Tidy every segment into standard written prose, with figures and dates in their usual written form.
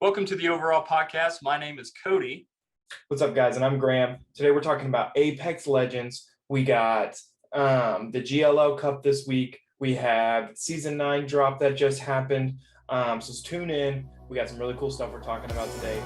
Welcome to the Overall Podcast. My name is Cody. What's up, guys? And I'm Graham. Today we're talking about Apex Legends. We got the GLL Cup this week. We have Season 9 drop that just happened. So tune in. We got some really cool stuff we're talking about today.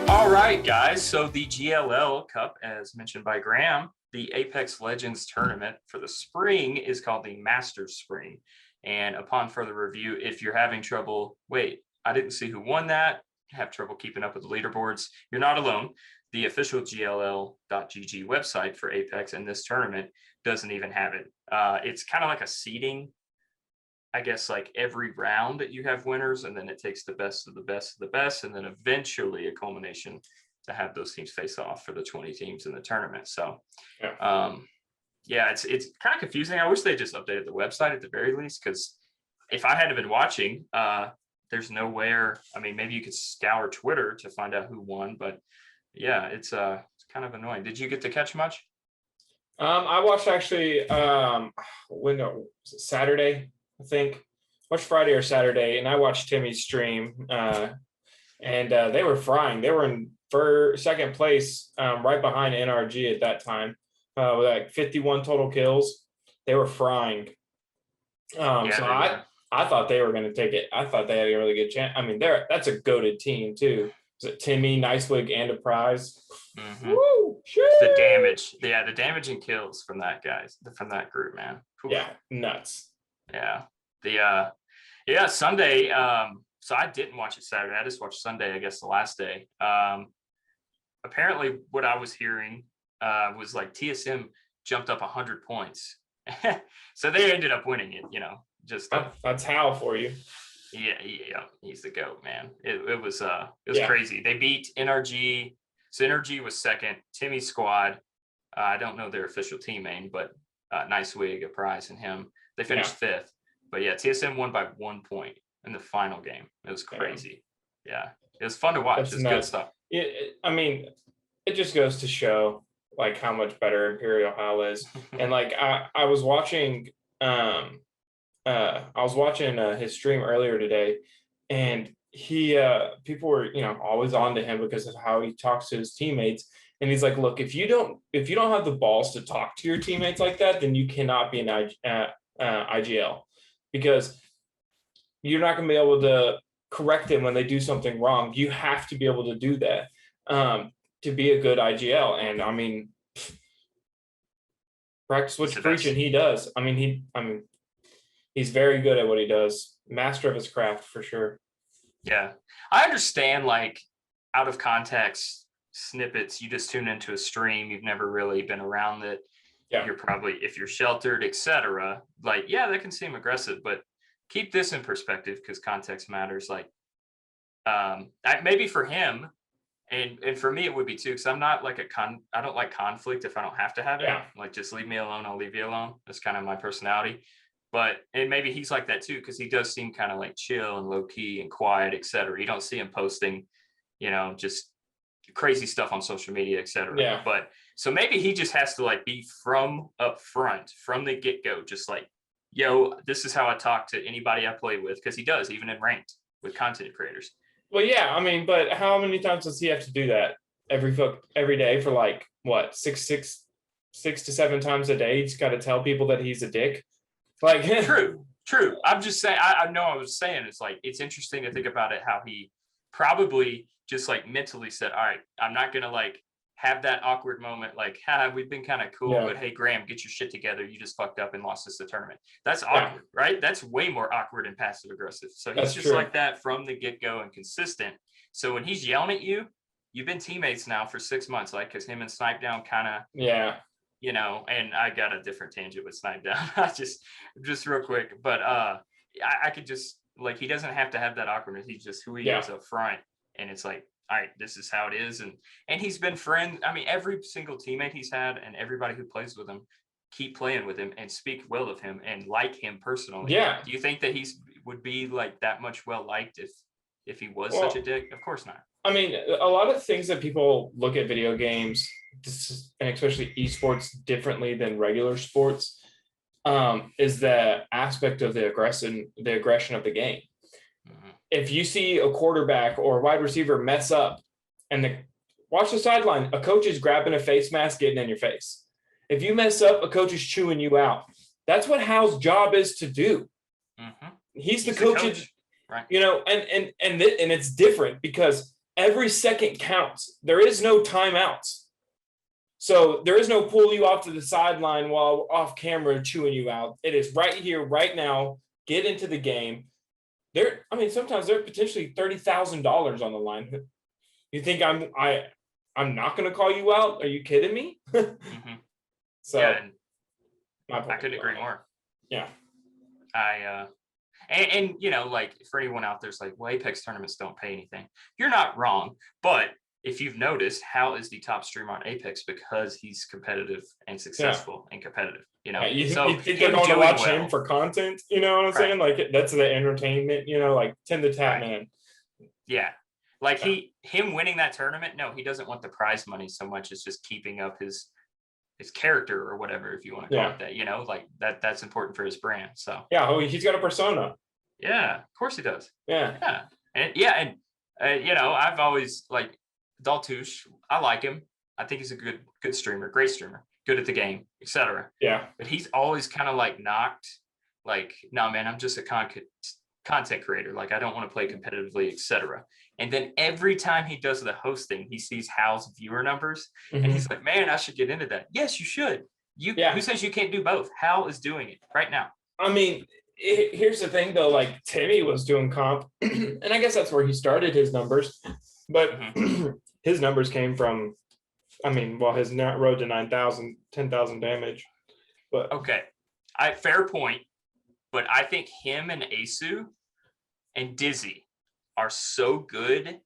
All right, guys. So the GLL Cup, as mentioned by Graham, the Apex Legends tournament for the spring is called the Masters Spring. And upon further review, if you're having trouble, wait, I didn't see who won that, have trouble keeping up with the leaderboards, you're not alone. The official GLL.gg website for Apex and this tournament doesn't even have it. It's kind of like a seeding, I guess, like every round that you have winners, and then it takes the best of the best of the best, and then eventually a culmination to have those teams face off for the 20 teams in the tournament. So, yeah, it's kind of confusing. I wish they just updated the website at the very least, because if I hadn't been watching, there's nowhere. I mean, maybe you could scour Twitter to find out who won, but yeah, it's kind of annoying. Did you get to catch much? I watched actually Saturday, I think. Watched Friday or Saturday, and I watched Timmy's stream, and they were frying. They were in second place, right behind NRG at that time, with like 51 total kills. They were frying. I thought they were going to take it. I thought they had a really good chance. I mean, that's a goated team too. Is it Timmy, Nicewig, and a prize? Mm-hmm. Woo, the damage, the damage and kills from that group, man. Oof. Yeah, nuts. Yeah, Sunday. So I didn't watch it Saturday. I just watched Sunday, I guess, the last day. Apparently, what I was hearing was like TSM jumped up 100 points, so they ended up winning it. You know, just that's how for you. Yeah, he's the GOAT, man. It was crazy. They beat NRG. So NRG was second. Timmy's squad. I don't know their official team name, but Nicewig, a prize, and him. They finished fifth. But yeah, TSM won by 1 point in the final game. It was crazy. Yeah, it was fun to watch. It's good stuff. I mean, it just goes to show like how much better Imperial Hal is. And like I was watching his stream earlier today, and he people were always on to him because of how he talks to his teammates. And he's like, look, if you don't have the balls to talk to your teammates like that, then you cannot be an IGL, because you're not going to be able to correct them when they do something wrong. You have to be able to do that to be a good IGL. And I mean, practice what you preach, and he does. I mean, he's very good at what he does. Master of his craft for sure. Yeah, I understand, like, out of context snippets, you just tune into a stream, you've never really been around it. Yeah. You're probably, if you're sheltered, etc., like, yeah, that can seem aggressive, but keep this in perspective, because context matters. Like, maybe for him and for me it would be too, because I'm not like I don't like conflict if I don't have to have it. Yeah. Like, just leave me alone, I'll leave you alone. That's kind of my personality. And maybe he's like that too, because he does seem kind of like chill and low key and quiet, etc. You don't see him posting, just crazy stuff on social media, etc. Yeah. But so maybe he just has to like be from up front, from the get-go, just like, yo, this is how I talk to anybody I play with, because he does, even in ranked with content creators. Well, yeah, I mean, but how many times does he have to do that every day for like what, six to seven times a day? He's got to tell people that he's a dick. Like, true. I'm just saying. I know I was saying it's like, it's interesting to think about it, how he probably just like mentally said, all right, I'm not gonna like have that awkward moment, like, we've been kind of cool, but hey, Graham, get your shit together. You just fucked up and lost us the tournament. That's awkward, right? That's way more awkward and passive aggressive. So he's just like that from the get-go and consistent. So when he's yelling at you, you've been teammates now for 6 months, like, because him and Snipe Down kind of, and I got a different tangent with Snipe Down. just real quick, but I could just, like, he doesn't have to have that awkwardness. He's just who he is up front, and it's like, all right, this is how it is. And he's been friends. I mean, every single teammate he's had and everybody who plays with him keep playing with him and speak well of him and like him personally. Yeah. Do you think that would be like that much well liked if he was such a dick? Of course not. I mean, a lot of things that people look at video games, and especially esports, differently than regular sports. is the aspect of the aggression of the game. Mhm. If you see a quarterback or a wide receiver mess up and watch the sideline, a coach is grabbing a face mask, getting in your face. If you mess up, a coach is chewing you out. That's what Hal's job is to do. Mhm. He's the coach. Right. And it's different because every second counts. There is no timeouts. So there is no pull you off to the sideline while off camera chewing you out. It is right here, right now. Get into the game. Sometimes they're potentially $30,000 on the line. You think I'm not going to call you out? Are you kidding me? Mm-hmm. So yeah, I couldn't agree more. Yeah. And like for anyone out there's like, well, Apex tournaments don't pay anything. You're not wrong, but if you've noticed, Hal is the top streamer on Apex because he's competitive and successful and competitive. You think they're going to watch him for content? You know what I'm saying? Like that's the entertainment. Like Tim the Tap Man. Yeah, like him winning that tournament. No, he doesn't want the prize money so much as just keeping up his character or whatever, if you want to call it that. Like that's important for his brand. So he's got a persona. Yeah, of course he does. Yeah, and I've always like Daltouche. I like him. I think he's a good streamer, great streamer, good at the game, etc. Yeah, but he's always kind of like knocked, like, no, man, I'm just a content creator. Like, I don't want to play competitively, etc. And then every time he does the hosting, he sees Hal's viewer numbers, and he's like, man, I should get into that. Yes, you should. Who says you can't do both? Hal is doing it right now. I mean, here's the thing though, like Timmy was doing comp, and I guess that's where he started his numbers, but his numbers came from, his road to 9,000, 10,000 damage. But okay, fair point, but I think him and Asu and Dizzy are so good,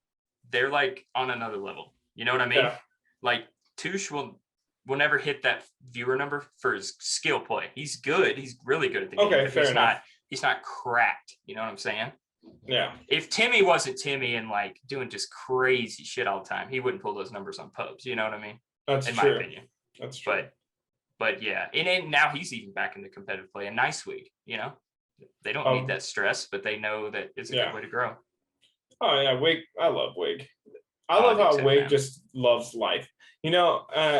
they're like on another level. You know what I mean? Yeah. Like Touche will never hit that viewer number for his skill play. He's good. He's really good at the game. Okay, fair enough. He's not cracked. You know what I'm saying? Yeah. If Timmy wasn't Timmy and like doing just crazy shit all the time, he wouldn't pull those numbers on pubs. You know what I mean? That's in true. my opinion. That's true. But yeah, and now he's even back in the competitive play. A nice week. They don't need that stress, but they know that it's a good way to grow. Oh yeah, Wig. I love Wig. I love how Wig just loves life.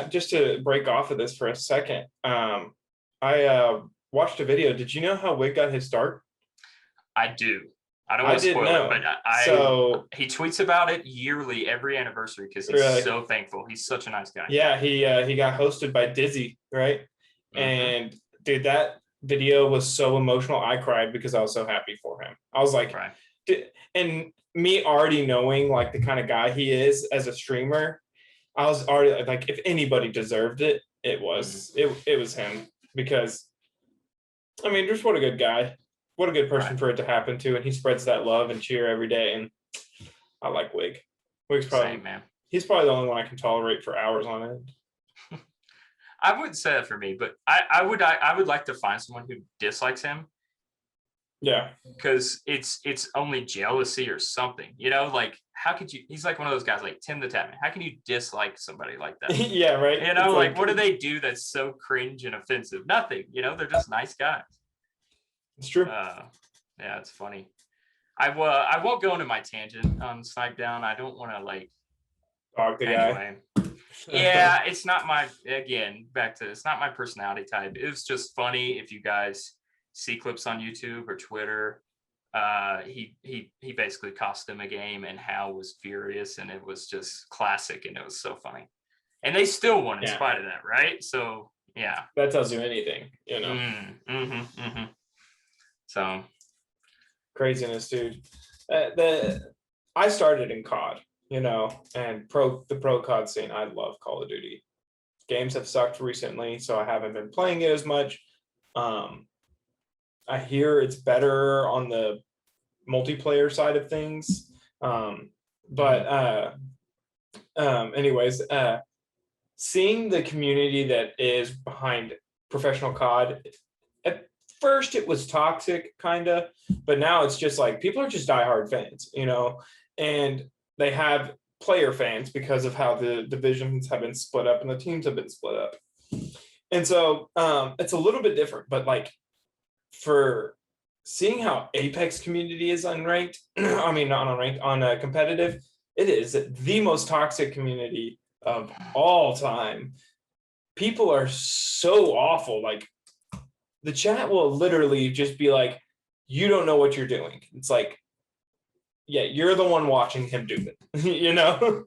Just to break off of this for a second, I watched a video. Did you know how Wig got his start? I do. I don't want to spoil it, but he tweets about it yearly, every anniversary, because he's so thankful. He's such a nice guy. Yeah, he got hosted by Dizzy, right? And dude, that video was so emotional. I cried because I was so happy for him. I was like, and me already knowing like the kind of guy he is as a streamer, I was already like, if anybody deserved it, it was him, because just what a good guy. What a good person for it to happen to, and he spreads that love and cheer every day. And I like Wig. Wig's probably he's probably the only one I can tolerate for hours on end. I wouldn't say that for me, but I would like to find someone who dislikes him. Yeah, because it's only jealousy or something. Like how could you? He's like one of those guys like Tim the Tatman. How can you dislike somebody like that? Yeah, right. Like what do they do that's so cringe and offensive? Nothing. They're just nice guys. It's true. Yeah, it's funny. I won't go into my tangent on SmackDown. I don't want to like dog the guy. Yeah, it's not my it's not my personality type. It was just funny if you guys see clips on YouTube or Twitter. He basically cost them a game, and Hal was furious, and it was just classic, and it was so funny. And they still won in spite of that, right? So yeah, that tells you anything, So craziness, dude. I started in COD, and the pro COD scene. I love Call of Duty. Games have sucked recently, so I haven't been playing it as much. I hear it's better on the multiplayer side of things. Anyways, seeing the community that is behind professional COD, at first it was toxic, kind of, but now it's just like people are just diehard fans, and they have player fans because of how the divisions have been split up and the teams have been split up. And so it's a little bit different, but like for seeing how Apex community is unranked, I mean not unranked, on a competitive, it is the most toxic community of all time. People are so awful. Like the chat will literally just be like, you don't know what you're doing. It's like, yeah, you're the one watching him do it, you know?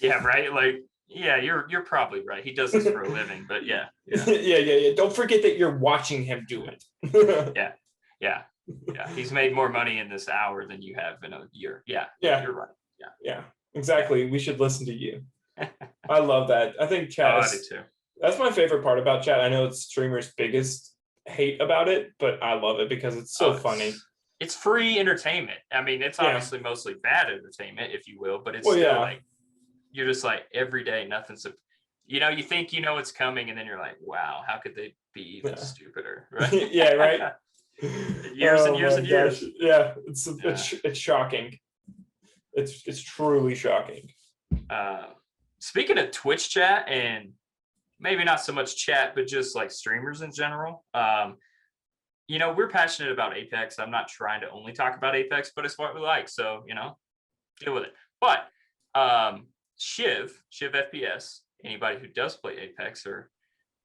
Yeah, right. Like, yeah, you're probably right. He does this for a living, but yeah. Yeah. Don't forget that you're watching him do it. Yeah. He's made more money in this hour than you have in a year. Yeah, you're right. Yeah, exactly. We should listen to you. I love that. I think chat I do too. That's my favorite part about chat. I know it's streamers' biggest hate about it, but I love it because it's so funny. It's free entertainment. I mean, it's obviously mostly bad entertainment, if you will, but it's still like, you're just like every day, nothing's, you think you know it's coming, and then you're like, wow, how could they be even stupider? Right? Yeah, right. Years and years and years. Yeah, it's shocking. It's truly shocking. Speaking of Twitch chat, and maybe not so much chat, but just like streamers in general, we're passionate about Apex. I'm not trying to only talk about Apex, but it's what we like, so deal with it. But SHIV FPS, anybody who does play Apex, or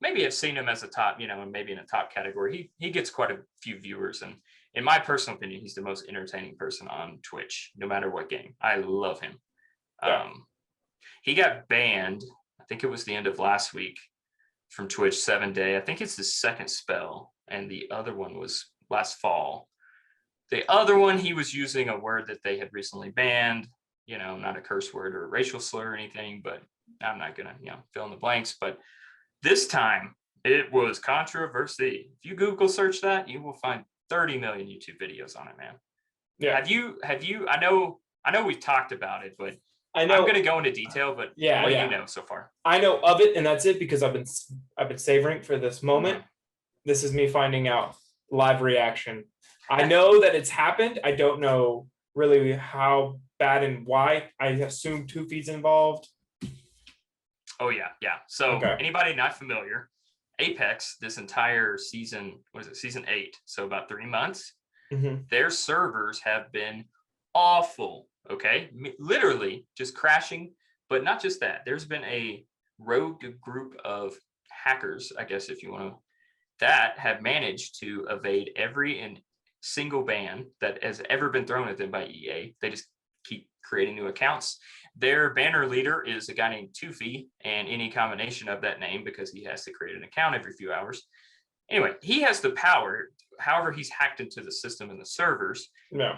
maybe have seen him as a top, and maybe in a top category, he gets quite a few viewers, and in my personal opinion, he's the most entertaining person on Twitch, no matter what game. I love him. He got banned, I think it was the end of last week, from Twitch 7-day. I think it's the second spell, and the other one was last fall. The other one, he was using a word that they had recently banned, not a curse word or a racial slur or anything, but I'm not gonna, fill in the blanks. But this time it was controversy. If you Google search that, you will find 30 million YouTube videos on it, man. Yeah. Have you, I know we've talked about it, but I know I'm going to go into detail, but what do you know so far? I know of it, and that's it, because I've been savoring for this moment. This is me finding out live reaction. I know that it's happened. I don't know really how bad and why. I assume Toofy's involved. Oh yeah. So anybody not familiar, Apex, this entire season, season 8? So about 3 months. Their servers have been awful. Okay, literally just crashing. But not just that, there's been a rogue group of hackers, I guess, if you want to, that have managed to evade every and single ban that has ever been thrown at them by EA. They just keep creating new accounts. Their banner leader is a guy named Toofy, and any combination of that name, because he has to create an account every few hours. Anyway, he has the power, however he's hacked into the system and the servers,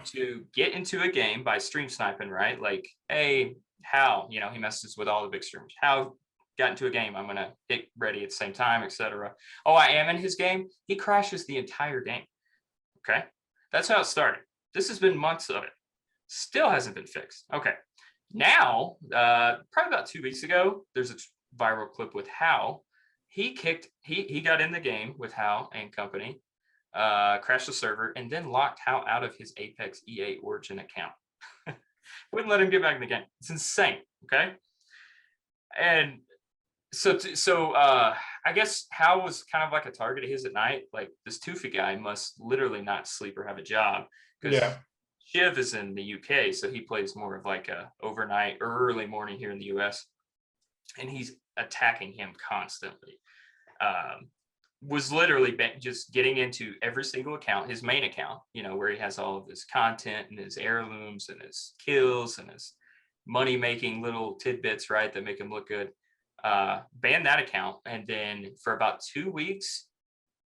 to get into a game by stream sniping, right? Like, hey, Hal, he messes with all the big streamers. Hal got into a game, I'm gonna hit ready at the same time, etc. Oh, I am in his game. He crashes the entire game. Okay, that's how it started. This has been months of it. Still hasn't been fixed. Okay, now, probably about 2 weeks ago, there's a viral clip with Hal. He got in the game with Hal and company, crashed the server, and then locked Hal out of his Apex EA Origin account. Wouldn't let him get back in the game. It's insane. Okay, and so I guess Hal was kind of like a target of his at night. Like, this Toofy guy must literally not sleep or have a job, because SHIV is in the UK, so he plays more of like a overnight or early morning here in the US, and he's attacking him constantly. Was literally just getting into every single account, his main account, where he has all of his content and his heirlooms and his kills and his money-making little tidbits, right, that make him look good. Ban that account, and then for about 2 weeks,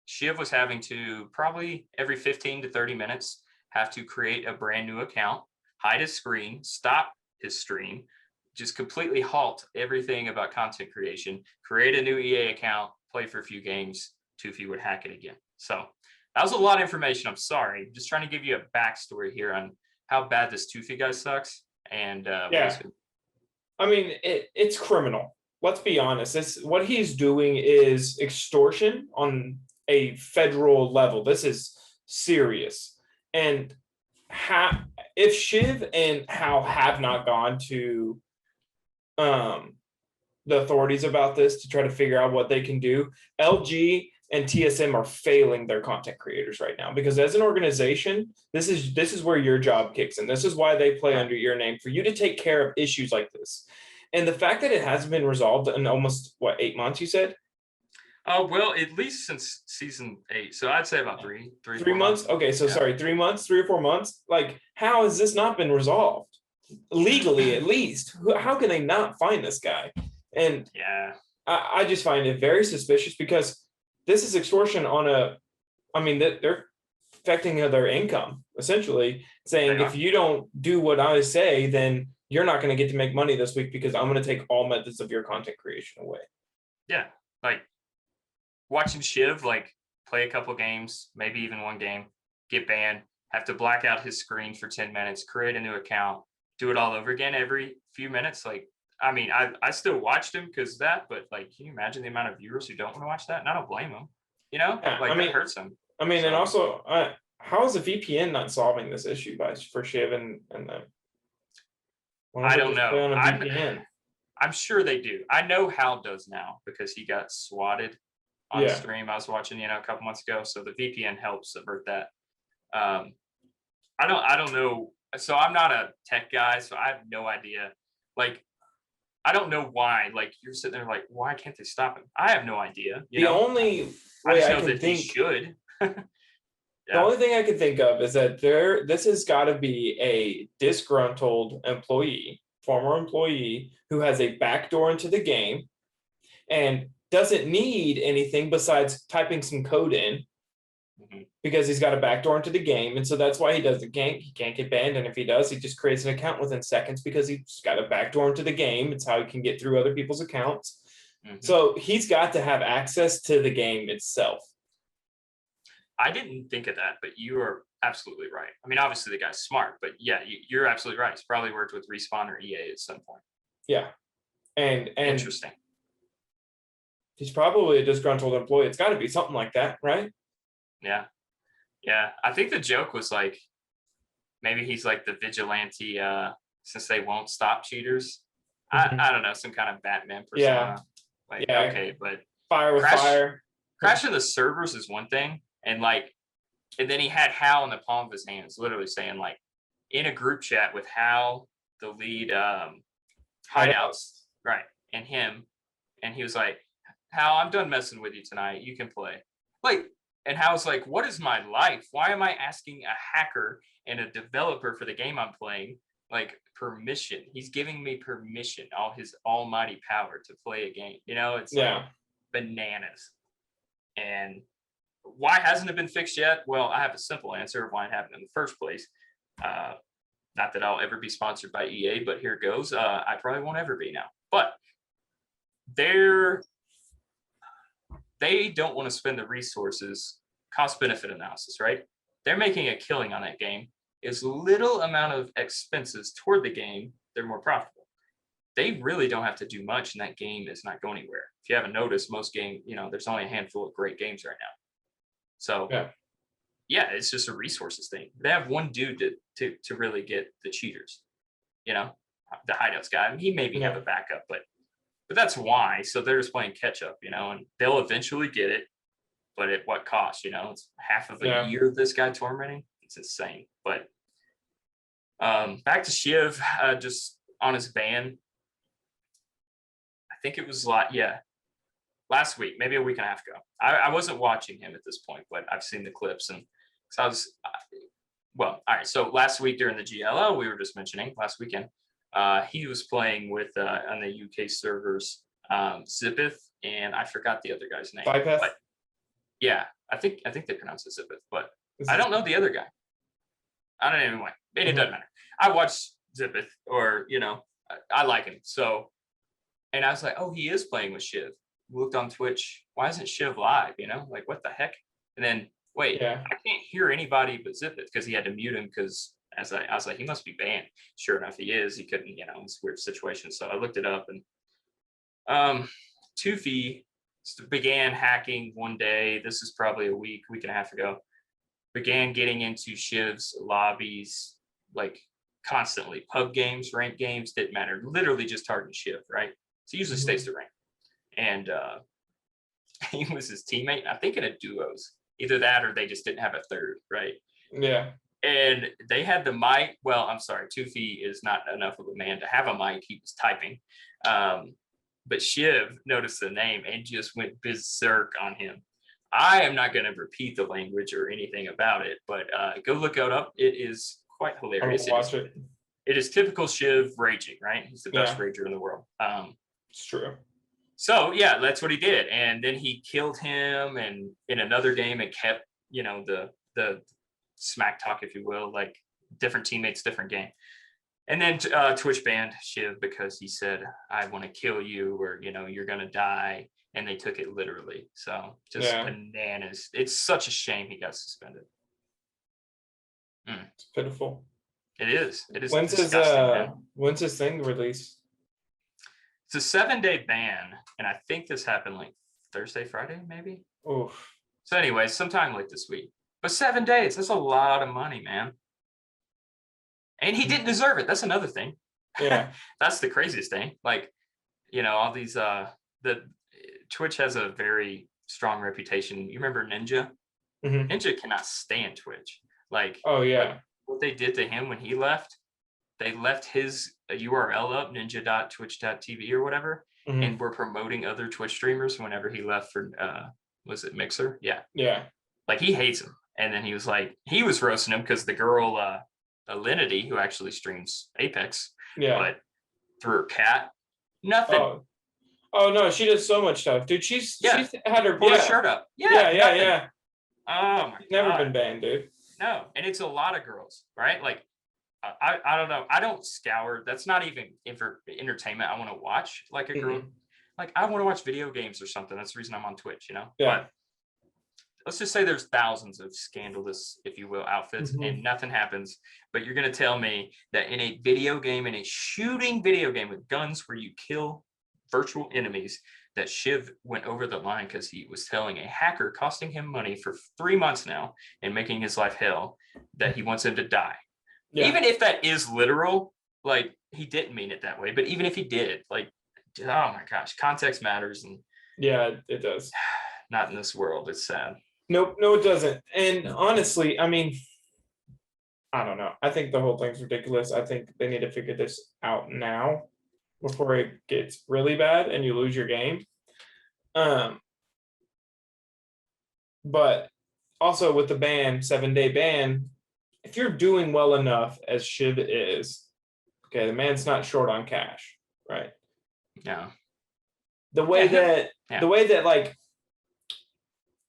Shiv was having to, probably every 15 to 30 minutes, have to create a brand new account, hide his screen, stop his stream, just completely halt everything about content creation, create a new EA account, play for a few games, Toofy would hack it again. So that was a lot of information. I'm sorry. Just trying to give you a backstory here on how bad this Toofy guy sucks. And I mean, it's criminal. Let's be honest. What he's doing is extortion on a federal level. This is serious. And if Shiv and Hal have not gone to the authorities about this to try to figure out what they can do. LG and TSM are failing their content creators right now because as an organization, this is where your job kicks in. This is why they play under your name, for you to take care of issues like this. And the fact that it hasn't been resolved in almost 8 months, you said? Well, at least since season 8. So I'd say about three, 3 months. Okay, so sorry, 3 months, 3 or 4 months. Like, how has this not been resolved legally? At least, how can they not find this guy? And yeah, I just find it very suspicious because this is extortion on a. I mean, they're affecting their income essentially, saying if you don't do what I say, then you're not going to get to make money this week because I'm going to take all methods of your content creation away. Yeah, like watching Shiv like play a couple games, maybe even one game, get banned, have to black out his screen for 10 minutes, create a new account, do it all over again every few minutes. Like, I mean, I still watched him because of that, but like, can you imagine the amount of viewers who don't want to watch that? And I don't blame them. You know, Yeah, like that hurts them. I mean, and also, how is the VPN not solving this issue for Shiv and them? I don't know. I'm sure they do. I know Hal does now because he got swatted on stream. I was watching, a couple months ago. So the VPN helps avert that. I don't know. So I'm not a tech guy, so I have no idea. Like, I don't know why. Like, you're sitting there like, why can't they stop him? I have no idea. The only way I can think he should. The only thing I can think of is that this has got to be a disgruntled employee, former employee, who has a backdoor into the game and doesn't need anything besides typing some code in because he's got a backdoor into the game. And so that's why he does the game. He can't get banned. And if he does, he just creates an account within seconds because he's got a backdoor into the game. It's how he can get through other people's accounts. So he's got to have access to the game itself. I didn't think of that, but you are absolutely right. I mean, obviously the guy's smart, but yeah, you're absolutely right. He's probably worked with Respawn or EA at some point. Yeah. And interesting. He's probably a disgruntled employee. It's got to be something like that, right? Yeah. Yeah. I think the joke was like, maybe he's like the vigilante, since they won't stop cheaters. I don't know, some kind of Batman persona. Yeah. Like, okay, but fire with fire. Crashing the servers is one thing. And then he had Hal in the palm of his hands, literally saying like in a group chat with Hal, the lead hideouts, right, and him, and he was like, Hal, I'm done messing with you tonight. You can play. Like, and Hal's like, what is my life? Why am I asking a hacker and a developer for the game I'm playing like permission? He's giving me permission, all his almighty power to play a game. It's like bananas. And why hasn't it been fixed yet? Well, I have a simple answer of why it happened in the first place. Not that I'll ever be sponsored by EA, but here goes. I probably won't ever be now. But they don't want to spend the resources, cost-benefit analysis, right? They're making a killing on that game. As little amount of expenses toward the game, they're more profitable. They really don't have to do much, and that game is not going anywhere. If you haven't noticed, most games, there's only a handful of great games right now. So, yeah, it's just a resources thing. They have one dude to really get the cheaters, the hideouts guy. I mean, he maybe have a backup, but that's why. So they're just playing catch up, and they'll eventually get it, but at what cost? It's half of a year of this guy tormenting. It's insane. But back to Shiv, just on his ban. I think it was last week, maybe a week and a half ago. I wasn't watching him at this point, but I've seen the clips, and so I was. All right. So last week during the GLL, we were just mentioning last weekend, he was playing with on the UK servers, Zippeth, and I forgot the other guy's name. But yeah, I think they pronounce it Zippeth, but I don't know the other guy. I don't even know. It doesn't matter. I watched Zippeth, or I like him. So, and I was like, oh, he is playing with Shiv. Looked on Twitch. Why isn't Shiv live? Like what the heck? And then wait, I can't hear anybody but Zippeth because he had to mute him because I was like, he must be banned. Sure enough, he is. He couldn't, it's a weird situation. So I looked it up, and Toofy began hacking one day. This is probably a week and a half ago. Began getting into Shiv's lobbies like constantly. Pub games, rank games, didn't matter. Literally just targeting Shiv, right? So he usually stays the ring. And he was his teammate, I think in a duos. Either that or they just didn't have a third, right? Yeah. And they had the mic. Well, I'm sorry, Tufi is not enough of a man to have a mic. He was typing. But Shiv noticed the name and just went berserk on him. I am not going to repeat the language or anything about it, but go look it up. It is quite hilarious. Watch it. It is typical Shiv raging, right? He's the best Yeah. rager in the world. It's true. So yeah, that's what he did, and then he killed him, and in another game, it kept the smack talk, if you will, like different teammates, different game. And then Twitch banned Shiv because he said, "I want to kill you," or "You're gonna die," and they took it literally. So just bananas. It's such a shame he got suspended. It's pitiful. It is. It is. When's his thing release? It's a 7-day ban, and I think this happened like Thursday, Friday, maybe. Oof. So, anyways, sometime like this week. But 7 days—that's a lot of money, man. And he didn't deserve it. That's another thing. Yeah. That's the craziest thing. Like, all these the Twitch has a very strong reputation. You remember Ninja? Mm-hmm. Ninja cannot stand Twitch. Like, oh yeah. Like what they did to him when he left, they left his URL up, ninja.twitch.tv or whatever, and were promoting other Twitch streamers whenever he left for was it Mixer? Yeah. Yeah. Like he hates him. And then he was roasting him because the girl Alinity, who actually streams Apex, but through her cat, nothing. Oh no, she does so much stuff, dude. She's had her pull her shirt up. Yeah. Oh my God. Never been banned, dude. No, and it's a lot of girls, right? Like I don't know. I don't scour. That's not even for entertainment. I want to watch like a girl. Like I want to watch video games or something. That's the reason I'm on Twitch, Yeah. But let's just say there's thousands of scandalous, if you will, outfits, and nothing happens. But you're going to tell me that in a video game, in a shooting video game with guns where you kill virtual enemies, that Shiv went over the line because he was telling a hacker, costing him money for 3 months now and making his life hell, that he wants him to die. Yeah. Even if that is literal, like he didn't mean it that way, but even if he did, like, oh my gosh, context matters. And yeah, it does. Not in this world. It's sad. Nope, no, it doesn't. And honestly, I mean, I don't know. I think the whole thing's ridiculous. I think they need to figure this out now before it gets really bad and you lose your game. But also with the ban, 7-day ban, if you're doing well enough as Shiv is, okay, the man's not short on cash, right? Yeah. The way that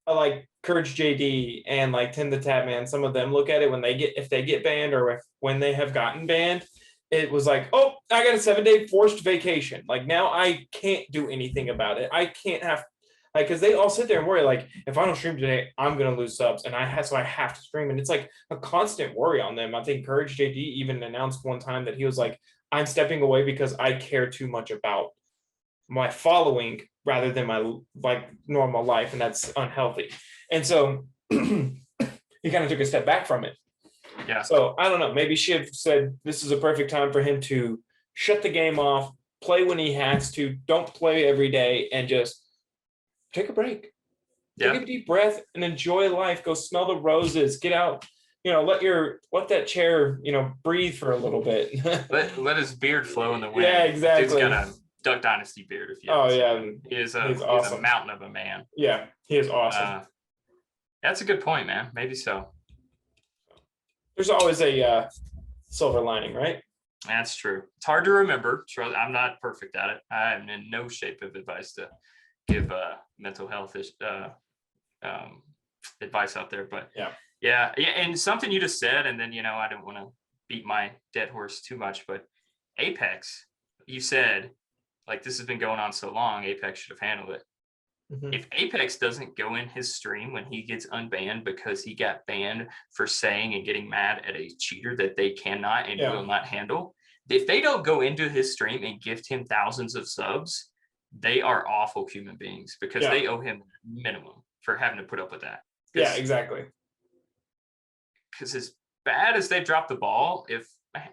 like Courage JD and like Tim the Tap Man, some of them look at it if they get banned or when they have gotten banned, it was like, oh, I got a 7-day forced vacation. Like now I can't do anything about it. I can't have because they all sit there and worry, like, if I don't stream today, I'm gonna lose subs, and so I have to stream, and it's like a constant worry on them. I think Courage JD even announced one time that he was like, I'm stepping away because I care too much about my following rather than my like normal life, and that's unhealthy. And so he kind of took a step back from it. Yeah. So I don't know. Maybe Shiv said this is a perfect time for him to shut the game off, play when he has to, don't play every day, and just take a break. Take a deep breath and enjoy life. Go smell the roses. Get out. Let that chair, breathe for a little bit. let his beard flow in the wind. Yeah, exactly. Dude's got a Duck Dynasty beard. If you he's awesome. A mountain of a man. Yeah, he is awesome. That's a good point, man. Maybe so. There's always a silver lining, right? That's true. It's hard to remember. I'm not perfect at it. I am in no shape of advice to give mental health advice out there, but yeah, and something you just said, and then I don't want to beat my dead horse too much, but Apex, you said, like, this has been going on so long, Apex should have handled it. If Apex doesn't go in his stream when he gets unbanned because he got banned for saying and getting mad at a cheater that they cannot and will not handle, if they don't go into his stream and gift him thousands of subs, they are awful human beings because they owe him minimum for having to put up with that. Yeah, exactly. Because as bad as they dropped the ball,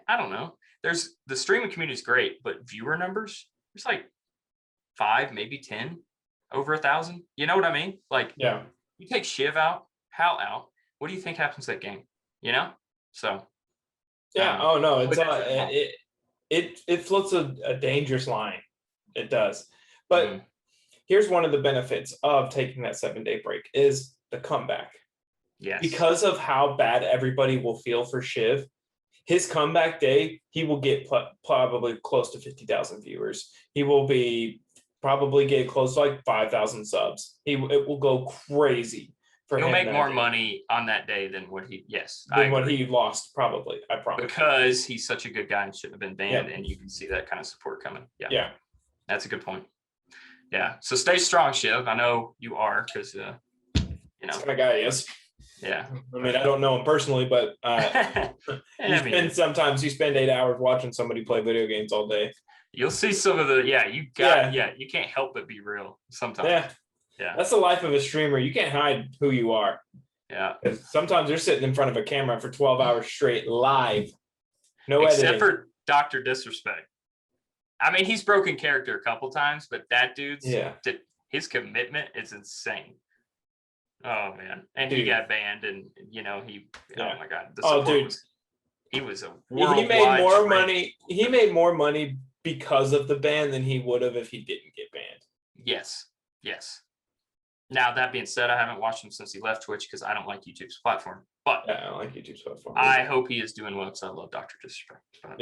I don't know, the streaming community is great, but viewer numbers, there's like 5, maybe 10 over 1,000. You know what I mean? Like, Yeah. you take Shiv out, Hal out. What do you think happens that game? You know? So Yeah. Oh no, it's but that's it floats a dangerous line. It does. But here's one of the benefits of taking that 7-day break is the comeback. yes. Because of how bad everybody will feel for Shiv, his comeback day, he will get probably close to 50,000 viewers. He will be probably get close to like 5,000 subs. It will go crazy for him. He'll make more day. money on that day than what he what he lost, probably. I promise. Because he's such a good guy and shouldn't have been banned, Yep. and you can see that kind of support coming. Yeah. Yeah. That's a good point. Yeah. So stay strong, Shiv. I know you are, because you know. That's kind of guy he is. Yeah. I mean, I don't know him personally, but sometimes you spend 8 hours watching somebody play video games all day. You'll see some of the you can't help but be real sometimes. Yeah. That's the life of a streamer. You can't hide who you are. Yeah. Sometimes you're sitting in front of a camera for 12 hours straight live. No Except editing. for Dr. Disrespect. I mean, he's broken character a couple times, but that dude's his commitment is insane. Oh man. And he got banned, and oh my god. He was a worldwide he made more money. He made more money because of the ban than he would have if he didn't get banned. Yes. Now, that being said, I haven't watched him since he left Twitch because I don't like YouTube's platform. But I don't like YouTube's platform. I hope he is doing well because I love Dr. Disrespect. But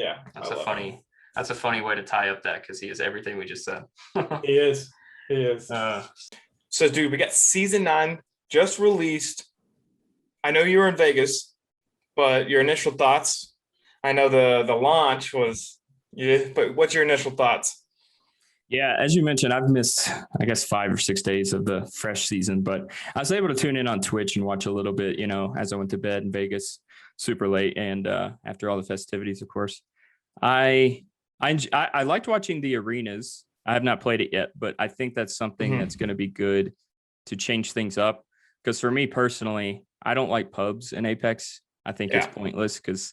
that's a funny way to tie up that, because he is everything we just said. He is. So, dude, we got season 9 just released. I know you were in Vegas, but your initial thoughts? I know the launch was, but what's your initial thoughts? Yeah, as you mentioned, I've missed, I guess, 5 or 6 days of the fresh season, but I was able to tune in on Twitch and watch a little bit, as I went to bed in Vegas super late, and after all the festivities, of course. I liked watching the arenas. I have not played it yet, but I think that's something that's going to be good to change things up. Because for me personally, I don't like pubs in Apex. I think it's pointless because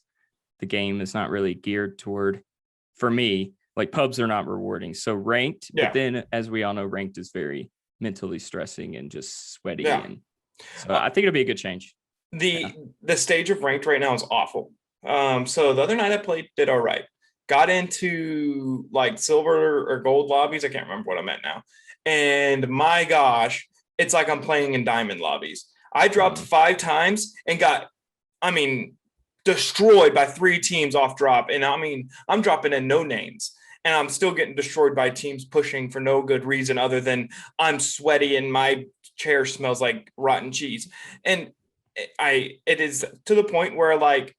the game is not really geared toward, for me, like pubs are not rewarding. So ranked, but then as we all know, ranked is very mentally stressing and just sweaty. And so I think it'll be a good change. The stage of ranked right now is awful. So the other night I played, did all right. Got into like silver or gold lobbies. I can't remember what I'm at now. And my gosh, it's like I'm playing in diamond lobbies. I dropped 5 times and got, destroyed by 3 teams off drop. And I'm dropping in no names. And I'm still getting destroyed by teams pushing for no good reason other than I'm sweaty and my chair smells like rotten cheese. And it is to the point where like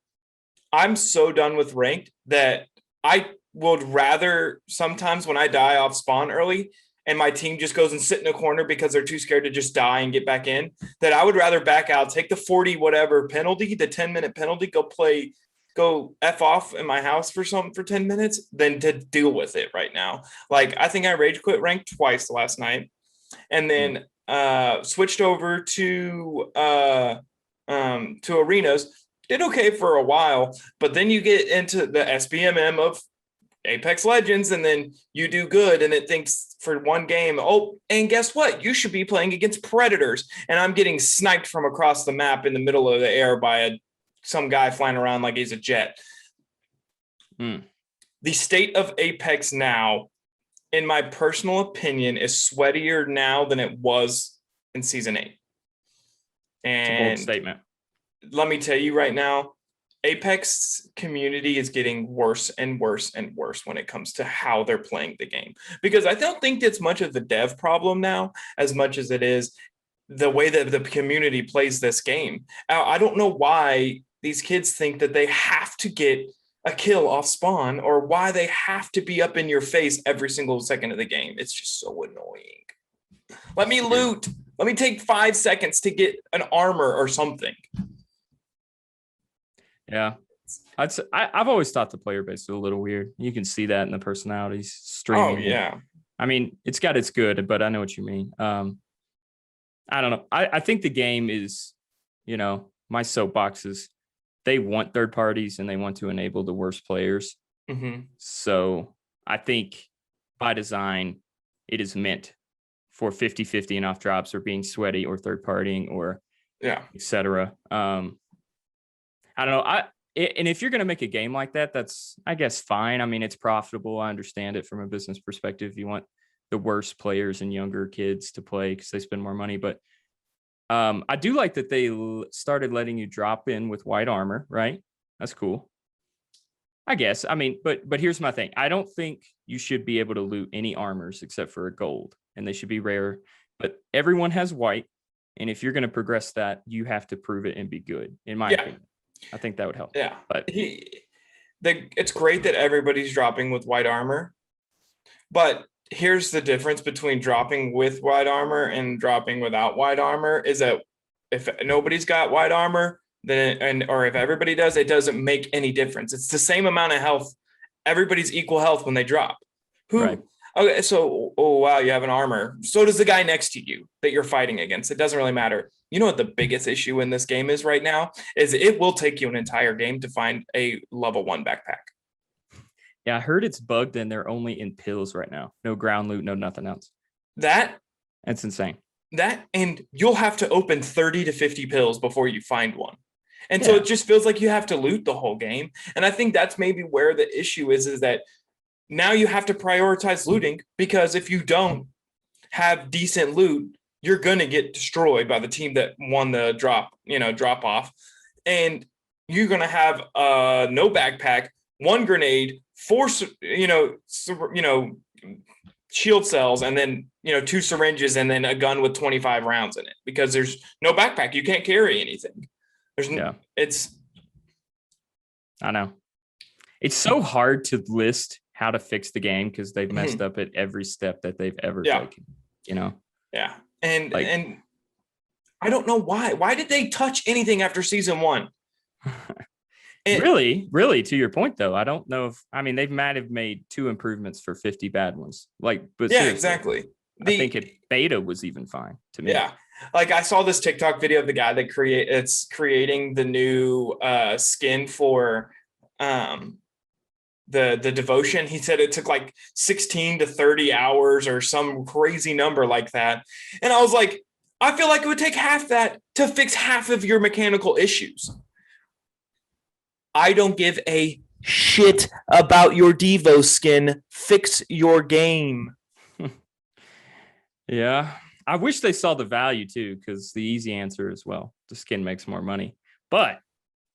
I'm so done with ranked that I would rather sometimes when I die off spawn early and my team just goes and sit in a corner because they're too scared to just die and get back in, that I would rather back out, take the 40 whatever penalty, the 10-minute penalty, go F off in my house for 10 minutes than to deal with it right now. Like, I think I rage quit ranked twice last night and then switched over to arenas, did okay for a while, but then you get into the SBMM of Apex Legends and then you do good and it thinks for one game, and guess what? You should be playing against Predators. And I'm getting sniped from across the map in the middle of the air by some guy flying around like he's a jet. The state of Apex now, in my personal opinion, is sweatier now than it was in season 8. And it's a bold statement. Let me tell you right now, Apex community is getting worse and worse and worse when it comes to how they're playing the game. Because I don't think it's much of the dev problem now as much as it is the way that the community plays this game. I don't know why these kids think that they have to get a kill off spawn or why they have to be up in your face every single second of the game. It's just so annoying. Let me loot. Let me take 5 seconds to get an armor or something. Yeah. I've always thought the player base is a little weird. You can see that in the personalities streaming. Oh, yeah. I mean, it's got its good, but I know what you mean. I don't know. I think the game is, my soapbox is they want third parties and they want to enable the worst players. So I think by design, it is meant for 50-50 and off drops or being sweaty or third partying or etc. I don't know. And if you're going to make a game like that, that's, I guess, fine. I mean, it's profitable. I understand it from a business perspective. You want the worst players and younger kids to play because they spend more money. But I do like that they started letting you drop in with white armor, right? That's cool. I guess. I mean, but here's my thing. I don't think you should be able to loot any armors except for a gold, and they should be rare. But everyone has white, and if you're going to progress that, you have to prove it and be good, in my opinion. I think that would help. Yeah. But it's great that everybody's dropping with white armor, but here's the difference between dropping with white armor and dropping without white armor is that if nobody's got white armor, then or if everybody does, it doesn't make any difference. It's the same amount of health. Everybody's equal health when they drop. Right. Okay, so wow, you have an armor. So does the guy next to you that you're fighting against. It doesn't really matter. You know what the biggest issue in this game is right now? Is it will take you an entire game to find a level 1 backpack. Yeah, I heard it's bugged and they're only in pills right now. No ground loot, no nothing else. That's insane. And you'll have to open 30 to 50 pills before you find one. And so it just feels like you have to loot the whole game. And I think that's maybe where the issue is that now you have to prioritize looting, because if you don't have decent loot, you're going to get destroyed by the team that won the drop off. And you're going to have no backpack, 1 grenade, 4, shield cells, and then, 2 syringes, and then a gun with 25 rounds in it, because there's no backpack. You can't carry anything. I know. It's so hard to list how to fix the game because they've messed up at every step that they've ever taken, Yeah. And I don't know why. Why did they touch anything after season 1? Really, to your point, though, I don't know if, they might have made 2 improvements for 50 bad ones. But exactly. I think beta was even fine to me. Yeah. Like I saw this TikTok video of the guy that creating the new skin for the devotion. He said it took like 16 to 30 hours or some crazy number like that. And I was like, I feel like it would take half that to fix half of your mechanical issues. I don't give a shit about your Devo skin. Fix your game. Yeah. I wish they saw the value too, because the easy answer is, well, the skin makes more money. But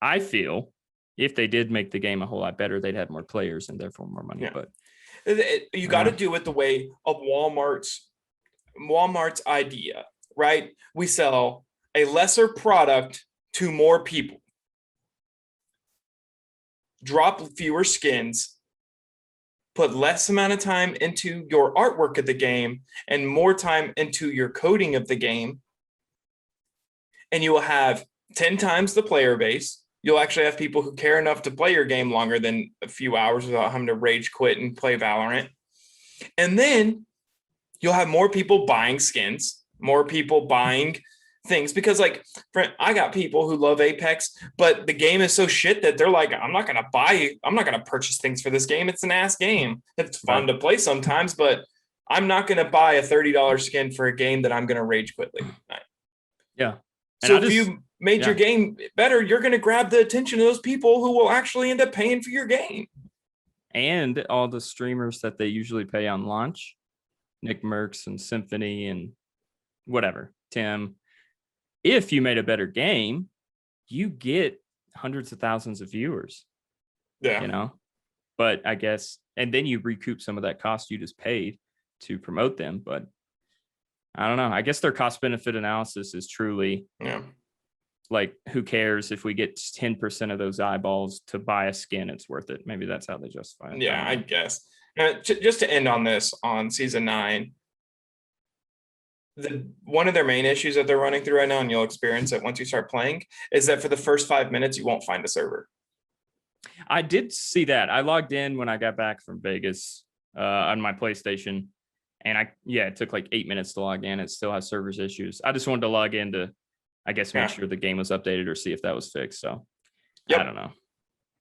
I feel if they did make the game a whole lot better, they'd have more players and therefore more money. Yeah. But you got to do it the way of Walmart's idea, right? We sell a lesser product to more people. Drop fewer skins, put less amount of time into your artwork of the game and more time into your coding of the game. And you will have 10 times the player base. You'll actually have people who care enough to play your game longer than a few hours without having to rage quit and play Valorant. And then you'll have more people buying skins, more people buying things, because I got people who love Apex, but the game is so shit that they're like, I'm not going to purchase things for this game. It's an ass game. It's fun to play sometimes, but I'm not going to buy a $30 skin for a game that I'm going to rage quit late at night. Yeah. So if you made your game better, you're going to grab the attention of those people who will actually end up paying for your game. And all the streamers that they usually pay on launch, Nick Merckx and Symphony and whatever, Tim. If you made a better game, you get hundreds of thousands of viewers. Yeah. But I guess, and then you recoup some of that cost you just paid to promote them. But I don't know. I guess their cost benefit analysis is truly who cares if we get 10% of those eyeballs to buy a skin, it's worth it. Maybe that's how they justify it. Yeah, I guess. Just to end on this, on season 9, one of their main issues that they're running through right now, and you'll experience it once you start playing, is that for the first 5 minutes, you won't find a server. I did see that. I logged in when I got back from Vegas on my PlayStation, and it took like 8 minutes to log in. It still has servers issues. I just wanted to log in to, I guess, make sure the game was updated or see if that was fixed. So I don't know.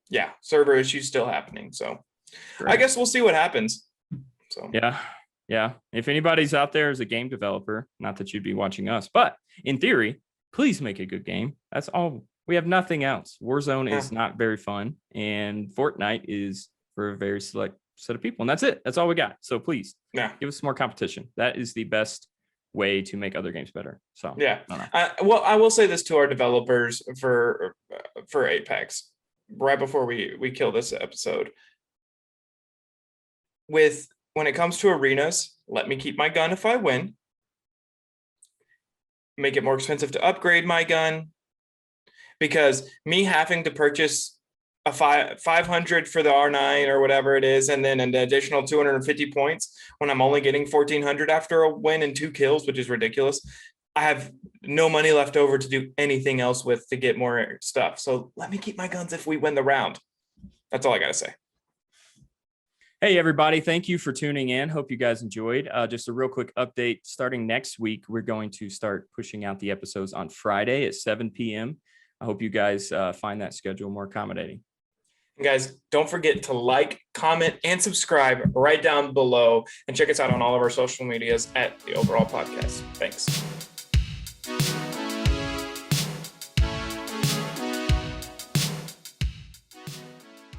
Yeah, server issues still happening. So I guess we'll see what happens. So yeah. Yeah. If anybody's out there as a game developer, not that you'd be watching us, but in theory, please make a good game. That's all. We have nothing else. Warzone is not very fun, and Fortnite is for a very select set of people, and that's it. That's all we got. So please, give us more competition. That is the best way to make other games better. So well, I will say this to our developers for Apex right before we kill this episode. When it comes to arenas, let me keep my gun if I win. Make it more expensive to upgrade my gun, because me having to purchase a 500 for the R9 or whatever it is, and then an additional 250 points when I'm only getting 1400 after a win and 2 kills, which is ridiculous. I have no money left over to do anything else with to get more stuff. So let me keep my guns if we win the round. That's all I got to say. Hey, everybody. Thank you for tuning in. Hope you guys enjoyed. Just a real quick update. Starting next week, we're going to start pushing out the episodes on Friday at 7 p.m. I hope you guys find that schedule more accommodating. Guys, don't forget to like, comment, and subscribe right down below. And check us out on all of our social medias at The Overall Podcast. Thanks.